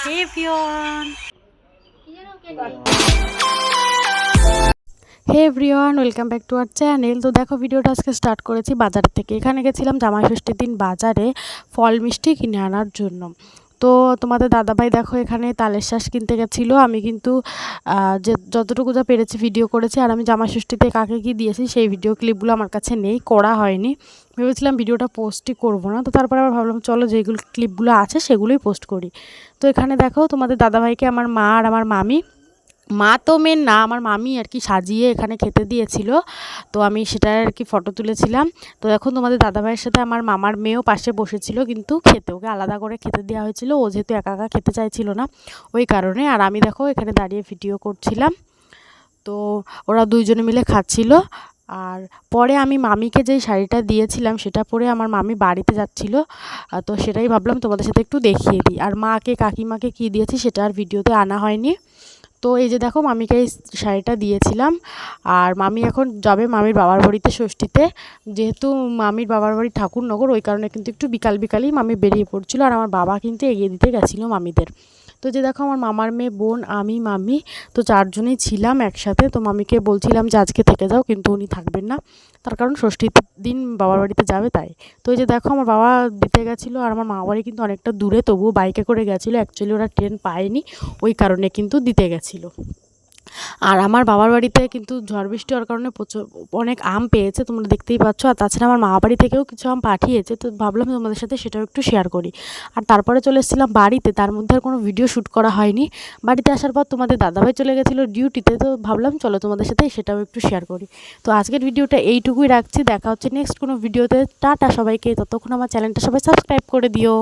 Hey everyone. Hey everyone, welcome back to our channel. তো দেখো, ভিডিওটা আজকে স্টার্ট করেছি বাজার থেকে। এখানে গেছিলাম জামাই ষষ্ঠীর দিন বাজারে ফল মিষ্টি কিনে আনার জন্য। তো তোমাদের দাদাভাই দেখো এখানে তালের শ্বাস কিনতে গেছিলো। আমি কিন্তু যে যতটুকু যা পেরেছি ভিডিও করেছি। আর আমি জামাই ষষ্ঠীতে কাকে কী দিয়েছি সেই ভিডিও ক্লিপগুলো আমার কাছে নেই, করা হয়নি। ভেবেছিলাম ভিডিওটা পোস্টই করবো না, তো তারপরে আবার ভাবলাম চলো যেগুলো ক্লিপগুলো আছে সেগুলোই পোস্ট করি। তো এখানে দেখো তোমাদের দাদাভাইকে আমার মা আর আমার মামি, মা তো মেন না, আমার মামি আর কি সাজিয়ে এখানে খেতে দিয়েছিল। তো আমি সেটার আর কি ফটো তুলেছিলাম। তো এখন তোমাদের দাদাভাইয়ের সাথে আমার মামার মেয়েও পাশে বসেছিল, কিন্তু খেতে ওকে আলাদা করে খেতে দেওয়া হয়েছিল। ও যেহেতু একা একা খেতে চাইছিল না, ওই কারণে। আর আমি দেখো এখানে দাঁড়িয়ে ভিডিও করছিলাম। তো ওরা দুইজনে মিলে খাচ্ছিল। আর পরে আমি মামিকে যেই শাড়িটা দিয়েছিলাম সেটা পরে আমার মামি বাড়িতে যাচ্ছিল। তো সেটাই ভাবলাম তোমাদের সাথে একটু দেখিয়ে দিই। আর মাকে কাকিমাকে কী দিয়েছি সেটা আর ভিডিওতে আনা হয়নি। তো এই যে দেখো মামিকে এই শাড়িটা দিয়েছিলাম। আর মামি এখন যাবে মামির বাবার বাড়িতে ষষ্ঠীতে। যেহেতু মামির বাবার বাড়ি ঠাকুরনগর, ওই কারণে কিন্তু একটু বিকালেই মামি বেরিয়ে পড়ছিল। আর আমার বাবা কিন্তু এগিয়ে দিতে গেছিলো মামিদের। তো যে দেখো আমার মামার মেয়ে, বোন, আমি, মামি, তো চারজনেই ছিলাম একসাথে। তো মামিকে বলছিলাম যে আজকে থেকে যাও, কিন্তু উনি থাকবেন না, তার কারণ ষষ্ঠীর দিন বাবার বাড়িতে যাবে তাই। তো এই যে দেখো আমার বাবা দিতে গেছিলো। আর আমার মামা বাড়ি কিন্তু অনেকটা দূরে, তবুও বাইকে করে গেছিলো। অ্যাকচুয়ালি ওরা ট্রেন পায়নি, ওই কারণে কিন্তু দিতে গেছিলো। আর আমার বাবার বাড়িতে কিন্তু ঝড় বৃষ্টি হওয়ার কারণে প্রচুর অনেক আম পেয়েছে, তোমরা দেখতেই পাচ্ছ। আর তাছাড়া আমার মামা বাড়ি থেকেও কিছু আম পাঠিয়েছে, তো ভাবলাম তোমাদের সাথে সেটাও একটু শেয়ার করি। আর তারপরে চলে এসেছিলাম বাড়িতে, তার মধ্যে আর কোনো ভিডিও শ্যুট করা হয়নি। বাড়িতে আসার পর তোমাদের দাদাভাই চলে গেছিলো ডিউটিতে, তো ভাবলাম চলো তোমাদের সাথে সেটাও একটু শেয়ার করি। তো আজকের ভিডিওটা এইটুকুই রাখছি, দেখা হচ্ছে নেক্সট কোনো ভিডিওতে। টাটা সবাইকে, ততক্ষণ আমার চ্যানেলটা সবাই সাবস্ক্রাইব করে দিও।